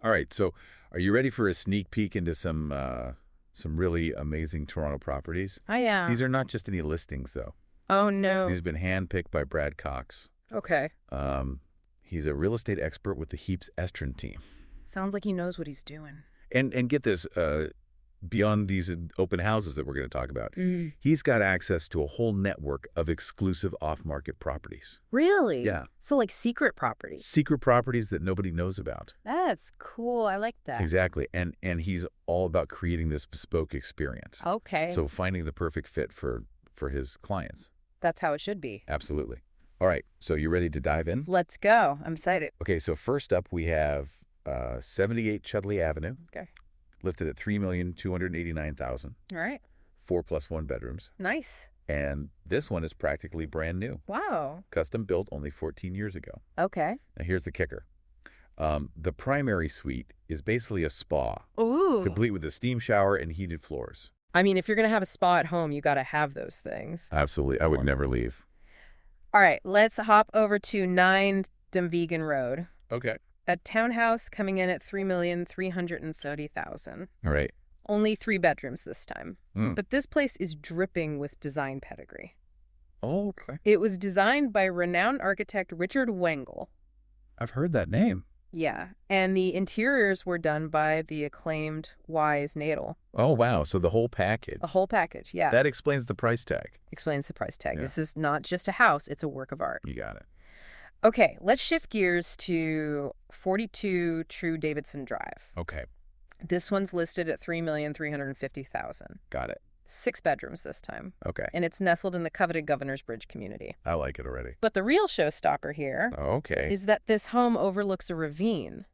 All right, so are you ready for a sneak peek into some really amazing Toronto properties? I am. These are not just any listings, though. Oh, These no. have been handpicked by Brad Cox. Okay. Um, he's a real estate expert with the Heaps Estrin team. Sounds like he knows what he's doing. And get this, beyond these open houses that we're going to talk about, he's got access to a whole network of exclusive off-market properties. Really? Yeah. So like secret properties. Secret properties that nobody knows about. That's cool. I like that. Exactly. And he's all about creating this bespoke experience. Okay. So finding the perfect fit for his clients. That's how it should be. Absolutely. All right, so you ready to dive in? Let's go. I'm excited. Okay, so first up we have 78 Chudley Avenue, Okay. listed at $3,289,000, All right. 4+1 bedrooms. Nice. And this one is practically brand new, Wow. custom built only 14 years ago. Okay. Now here's the kicker. The primary suite is basically a spa, Ooh. complete with a steam shower and heated floors. I mean, if you're going to have a spa at home, you got to have those things. Absolutely. I would never leave. All right. Let's hop over to 9 Dumvegan Road. Okay. A townhouse coming in at $3,370,000. All right. Only 3 bedrooms this time. Mm. But this place is dripping with design pedigree. Oh, okay. It was designed by renowned architect Richard Wengel. I've heard that name. Yeah. And the interiors were done by the acclaimed Wise Nadel. Oh, wow. So the whole package. A whole package, yeah. That explains the price tag. Explains the price tag. Yeah. This is not just a house, it's a work of art. You got it. Okay, let's shift gears to 42 True Davidson Drive. Okay. This one's listed at $3,350,000. Got it. 6 bedrooms this time. Okay. And it's nestled in the coveted Governor's Bridge community. I like it already. But the real showstopper here Okay. is that this home overlooks a ravine.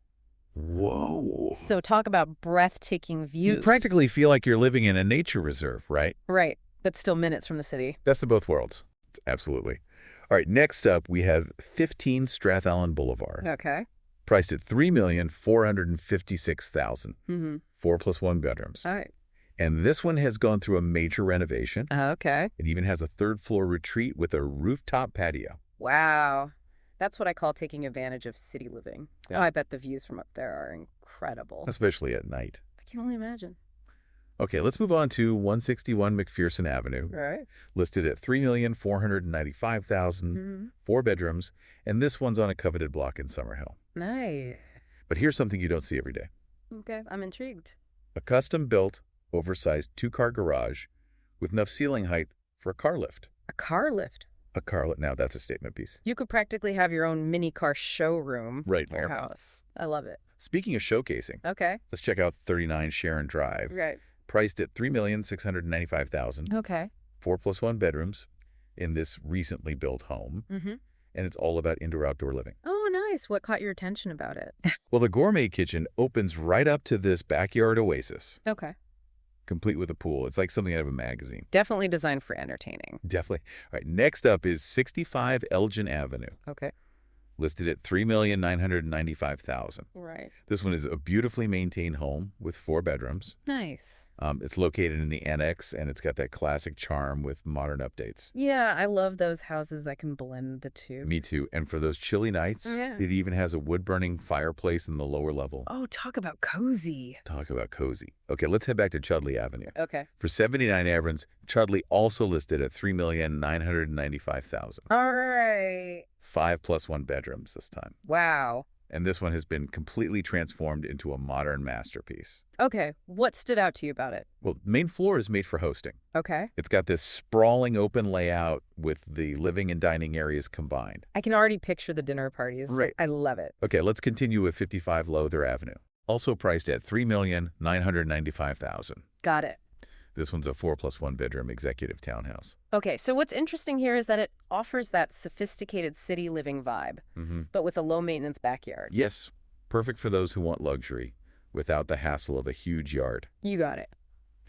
Whoa. So talk about breathtaking views. You practically feel like you're living in a nature reserve, right? Right, but still minutes from the city. Best of both worlds. Absolutely. All right, next up, we have 15 Strathallan Boulevard, Okay. priced at $3,456,000, Mm-hmm. 4+1 bedrooms. All right. And this one has gone through a major renovation. Okay. It even has a third-floor retreat with a rooftop patio. Wow. That's what I call taking advantage of city living. Yeah. Oh, I bet the views from up there are incredible. Especially at night. I can only imagine. Okay, let's move on to 161 McPherson Avenue, All right. listed at $3,495,000, Mm-hmm. 4 bedrooms, and this one's on a coveted block in Summerhill. Nice. But here's something you don't see every day. Okay, I'm intrigued. A custom-built, oversized 2-car garage with enough ceiling height for a car lift. A car lift. A car lift. Now, that's a statement piece. You could practically have your own mini car showroom. Right. Warehouse. I love it. Speaking of showcasing, Okay. let's check out 39 Sharon Drive, Right. priced at $3,695,000, Okay. 4+1 bedrooms in this recently built home, Mm-hmm. and it's all about indoor-outdoor living. Oh, nice. What caught your attention about it? Well, the gourmet kitchen opens right up to this backyard oasis, Okay. complete with a pool. It's like something out of a magazine. Definitely designed for entertaining. Definitely. All right, next up is 65 Elgin Avenue, Okay. listed at $3,995,000. Right. This one is a beautifully maintained home with 4 bedrooms. Nice. It's located in the annex, and it's got that classic charm with modern updates. Yeah, I love those houses that can blend the two. Me too. And for those chilly nights, Yeah. it even has a wood-burning fireplace in the lower level. Oh, talk about cozy. Talk about cozy. Okay, let's head back to Chudley Avenue. Okay. For 79 Averins, Chudley also listed at $3,995,000. All right. 5+1 bedrooms this time. Wow. And this one has been completely transformed into a modern masterpiece. Okay. What stood out to you about it? Well, the main floor is made for hosting. Okay. It's got this sprawling open layout with the living and dining areas combined. I can already picture the dinner parties. Right. I love it. Okay, let's continue with 55 Lowther Avenue, also priced at $3,995,000. Got it. This one's a 4+1 bedroom executive townhouse. Okay, so what's interesting here is that it offers that sophisticated city living vibe, but with a low-maintenance backyard. Yes, perfect for those who want luxury without the hassle of a huge yard. You got it.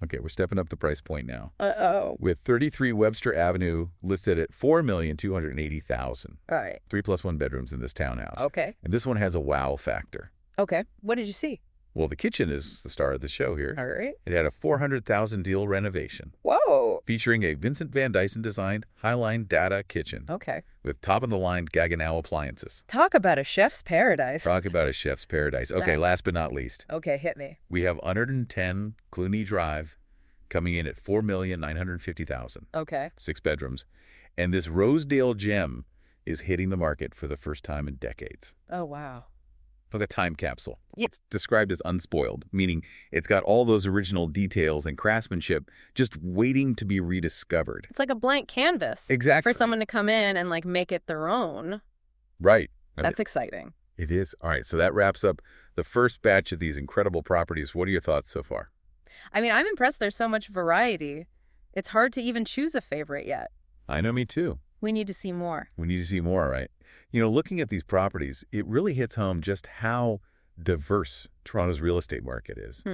Okay, we're stepping up the price point now. Uh-oh. With 33 Webster Avenue listed at $4,280,000. All right. 3+1 bedrooms in this townhouse. Okay. And this one has a wow factor. Okay. What did you see? Well, the kitchen is the star of the show here. All right. It had a $400,000 deal renovation, Whoa. featuring a Vincent Van Dyson designed Highline Data kitchen Okay. with top-of-the-line Gaggenau appliances. Talk about a chef's paradise. Talk about a chef's paradise. Okay, last but not least, Okay, hit me. we have 110 Cluny Drive coming in at $4,950,000. Okay. 6 bedrooms. And this Rosedale gem is hitting the market for the first time in decades. Oh, wow. Like a time capsule. It's described as unspoiled, meaning it's got all those original details and craftsmanship just waiting to be rediscovered. It's like a blank canvas. Exactly. For someone to come in and make it their own. Right. That's exciting. It is. All right, so that wraps up the first batch of these incredible properties. What are your thoughts so far? I mean, I'm impressed there's so much variety. It's hard to even choose a favorite yet. I know, me too. We need to see more. We need to see more, right? Looking at these properties, it really hits home just how diverse Toronto's real estate market is.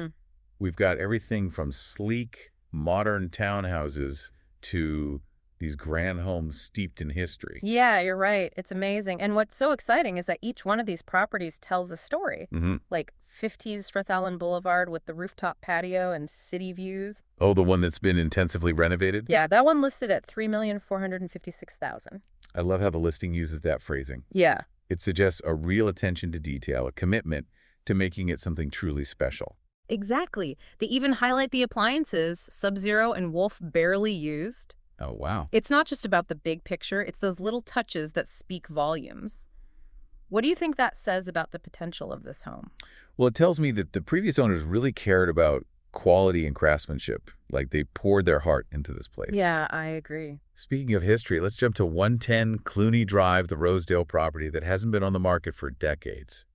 We've got everything from sleek, modern townhouses to these grand homes steeped in history. Yeah, you're right. It's amazing. And what's so exciting is that each one of these properties tells a story. Like 50s Strathallan Boulevard with the rooftop patio and city views. Oh, the one that's been intensively renovated? Yeah, that one listed at $3,456,000. I love how the listing uses that phrasing. Yeah. It suggests a real attention to detail, a commitment to making it something truly special. Exactly. They even highlight the appliances Sub-Zero and Wolf barely used. Oh, wow. It's not just about the big picture, it's those little touches that speak volumes. What do you think that says about the potential of this home? Well, it tells me that the previous owners really cared about quality and craftsmanship. Like they poured their heart into this place. Yeah, I agree. Speaking of history, let's jump to 110 Cluny Drive, the Rosedale property that hasn't been on the market for decades.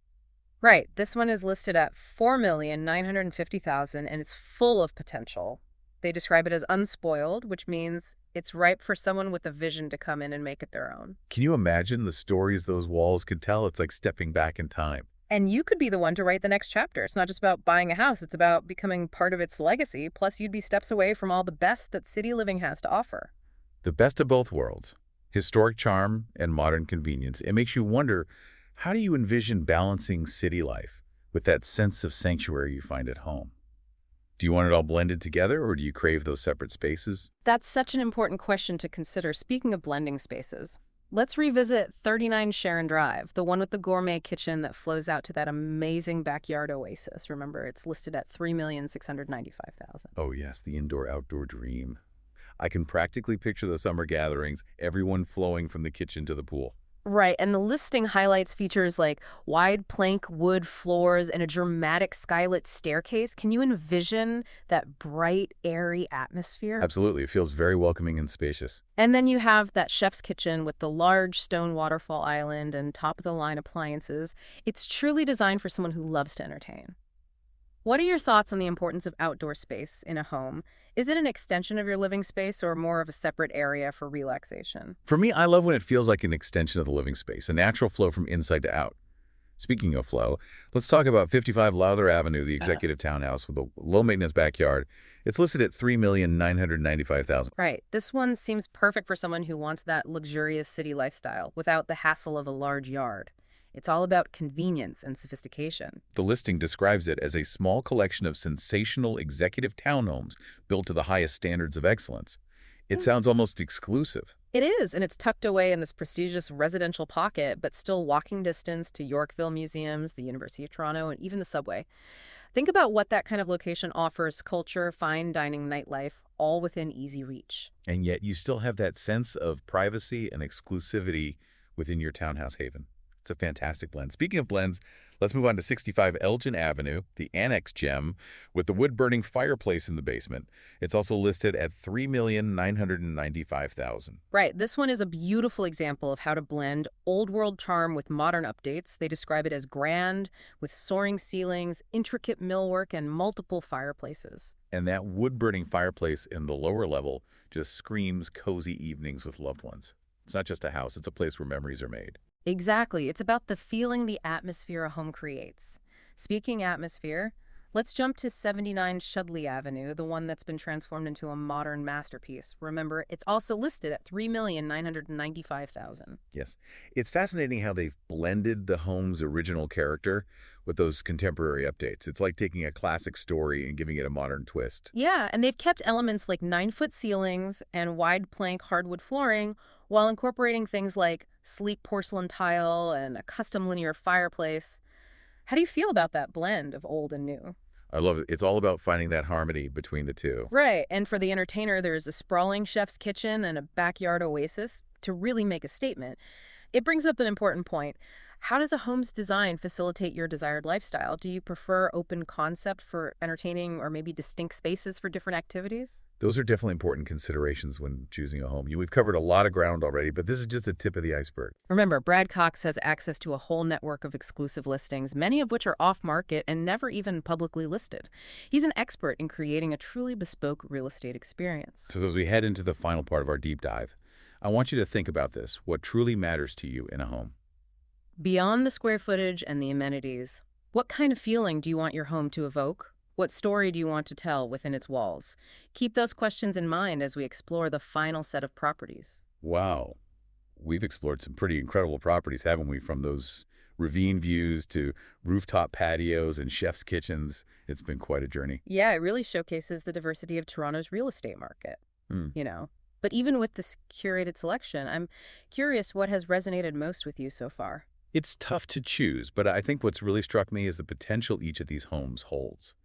Right. This one is listed at $4,950,000 and it's full of potential. They describe it as unspoiled, which means it's ripe for someone with a vision to come in and make it their own. Can you imagine the stories those walls could tell? It's like stepping back in time. And you could be the one to write the next chapter. It's not just about buying a house. It's about becoming part of its legacy. Plus, you'd be steps away from all the best that city living has to offer. The best of both worlds. Historic charm and modern convenience. It makes you wonder, how do you envision balancing city life with that sense of sanctuary you find at home? Do you want it all blended together, or do you crave those separate spaces? That's such an important question to consider. Speaking of blending spaces, let's revisit 39 Sharon Drive, the one with the gourmet kitchen that flows out to that amazing backyard oasis. Remember, it's listed at $3,695,000. Oh yes, the indoor-outdoor dream. I can practically picture the summer gatherings, everyone flowing from the kitchen to the pool. Right, and the listing highlights features like wide plank wood floors and a dramatic skylit staircase. Can you envision that bright, airy atmosphere? Absolutely. It feels very welcoming and spacious. And then you have that chef's kitchen with the large stone waterfall island and top-of-the-line appliances. It's truly designed for someone who loves to entertain. What are your thoughts on the importance of outdoor space in a home? Is it an extension of your living space or more of a separate area for relaxation? For me, I love when it feels like an extension of the living space, a natural flow from inside to out. Speaking of flow, let's talk about 55 Lowther Avenue, the executive townhouse with a low-maintenance backyard. It's listed at $3,995,000. Right. This one seems perfect for someone who wants that luxurious city lifestyle without the hassle of a large yard. It's all about convenience and sophistication. The listing describes it as a small collection of sensational executive townhomes built to the highest standards of excellence. It sounds almost exclusive. It is, and it's tucked away in this prestigious residential pocket, but still walking distance to Yorkville museums, the University of Toronto, and even the subway. Think about what that kind of location offers: culture, fine dining, nightlife, all within easy reach. And yet you still have that sense of privacy and exclusivity within your townhouse haven. It's a fantastic blend. Speaking of blends, let's move on to 65 Elgin Avenue, the Annex Gem, with the wood-burning fireplace in the basement. It's also listed at $3,995,000. Right. This one is a beautiful example of how to blend old-world charm with modern updates. They describe it as grand, with soaring ceilings, intricate millwork, and multiple fireplaces. And that wood-burning fireplace in the lower level just screams cozy evenings with loved ones. It's not just a house, it's a place where memories are made. Exactly. It's about the feeling, the atmosphere a home creates. Speaking atmosphere, Let's jump to 79 Shudley Avenue, the one that's been transformed into a modern masterpiece. Remember, it's also listed at $3,995,000. Yes. It's fascinating how they've blended the home's original character with those contemporary updates. It's like taking a classic story and giving it a modern twist. Yeah, and they've kept elements like 9-foot ceilings and wide plank hardwood flooring while incorporating things like sleek porcelain tile and a custom linear fireplace. How do you feel about that blend of old and new? I love it. It's all about finding that harmony between the two. Right, and for the entertainer, there's a sprawling chef's kitchen and a backyard oasis to really make a statement. It brings up an important point. How does a home's design facilitate your desired lifestyle? Do you prefer open concept for entertaining or maybe distinct spaces for different activities? Those are definitely important considerations when choosing a home. We've covered a lot of ground already, but this is just the tip of the iceberg. Remember, Brad Cox has access to a whole network of exclusive listings, many of which are off-market and never even publicly listed. He's an expert in creating a truly bespoke real estate experience. So as we head into the final part of our deep dive, I want you to think about this, what truly matters to you in a home. Beyond the square footage and the amenities, what kind of feeling do you want your home to evoke? What story do you want to tell within its walls? Keep those questions in mind as we explore the final set of properties. Wow. We've explored some pretty incredible properties, haven't we? From those ravine views to rooftop patios and chef's kitchens. It's been quite a journey. Yeah, it really showcases the diversity of Toronto's real estate market, Hmm. you know. But even with this curated selection, I'm curious what has resonated most with you so far. It's tough to choose, but I think what's really struck me is the potential each of these homes holds.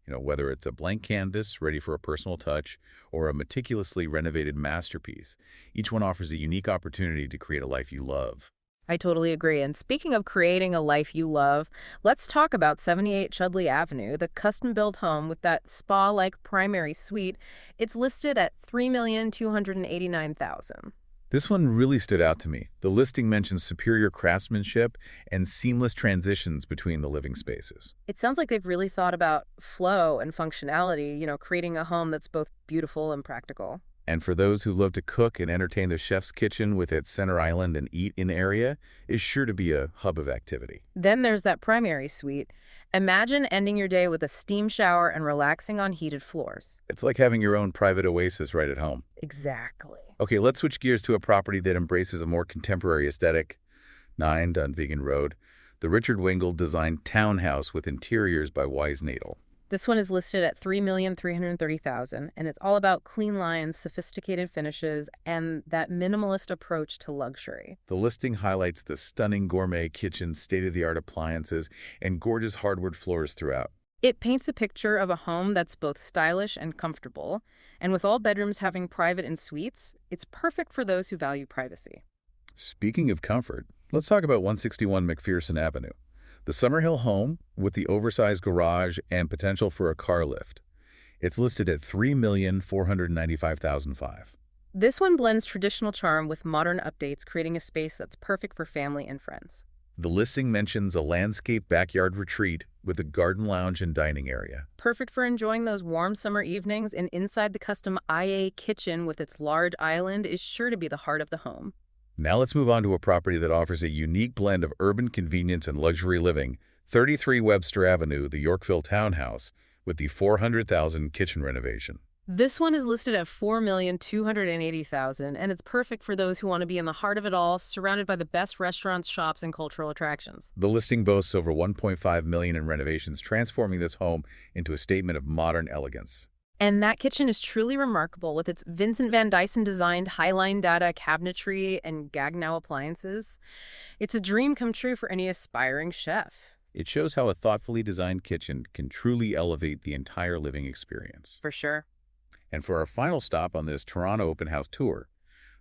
Whether it's a blank canvas ready for a personal touch or a meticulously renovated masterpiece, each one offers a unique opportunity to create a life you love. I totally agree. And speaking of creating a life you love, let's talk about 78 Chudley Avenue, the custom-built home with that spa-like primary suite. It's listed at $3,289,000. This one really stood out to me. The listing mentions superior craftsmanship and seamless transitions between the living spaces. It sounds like they've really thought about flow and functionality, creating a home that's both beautiful and practical. And for those who love to cook and entertain, the chef's kitchen with its center island and eat-in area is sure to be a hub of activity. Then there's that primary suite. Imagine ending your day with a steam shower and relaxing on heated floors. It's like having your own private oasis right at home. Exactly. Okay, let's switch gears to a property that embraces a more contemporary aesthetic. 9 Dunvegan Road, the Richard Wingle designed townhouse with interiors by Wise Nadel. This one is listed at $3,330,000, and it's all about clean lines, sophisticated finishes, and that minimalist approach to luxury. The listing highlights the stunning gourmet kitchen, state-of-the-art appliances, and gorgeous hardwood floors throughout. It paints a picture of a home that's both stylish and comfortable, and with all bedrooms having private en suites, it's perfect for those who value privacy. Speaking of comfort, let's talk about 161 McPherson Avenue, the Summerhill home with the oversized garage and potential for a car lift. It's listed at $3,495,005. This one blends traditional charm with modern updates, creating a space that's perfect for family and friends. The listing mentions a landscape backyard retreat with a garden lounge and dining area. Perfect for enjoying those warm summer evenings, and inside the custom IA kitchen with its large island is sure to be the heart of the home. Now let's move on to a property that offers a unique blend of urban convenience and luxury living, 33 Webster Avenue, the Yorkville Townhouse, with the $400,000 kitchen renovation. This one is listed at $4,280,000, and it's perfect for those who want to be in the heart of it all, surrounded by the best restaurants, shops, and cultural attractions. The listing boasts over $1.5 million in renovations, transforming this home into a statement of modern elegance. And that kitchen is truly remarkable with its Vincent Van Dyson-designed Highline Data cabinetry and Gaggenau appliances. It's a dream come true for any aspiring chef. It shows how a thoughtfully designed kitchen can truly elevate the entire living experience. For sure. And for our final stop on this Toronto open house tour,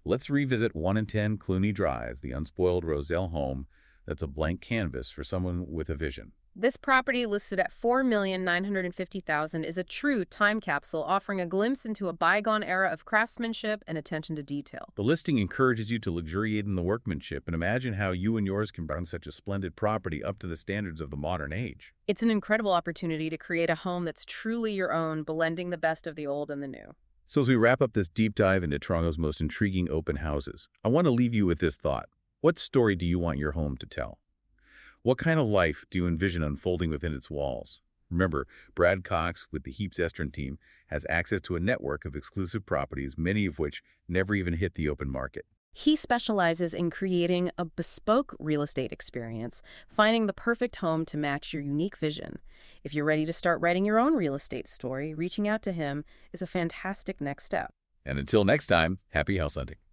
let's revisit 1 and 10 Clooney Drive, the unspoiled Roselle home that's a blank canvas for someone with a vision. This property, listed at $4,950,000, is a true time capsule offering a glimpse into a bygone era of craftsmanship and attention to detail. The listing encourages you to luxuriate in the workmanship and imagine how you and yours can bring such a splendid property up to the standards of the modern age. It's an incredible opportunity to create a home that's truly your own, blending the best of the old and the new. So as we wrap up this deep dive into Toronto's most intriguing open houses, I want to leave you with this thought. What story do you want your home to tell? What kind of life do you envision unfolding within its walls? Remember, Brad Cox with the Heaps Estrin team has access to a network of exclusive properties, many of which never even hit the open market. He specializes in creating a bespoke real estate experience, finding the perfect home to match your unique vision. If you're ready to start writing your own real estate story, reaching out to him is a fantastic next step. And until next time, happy house hunting.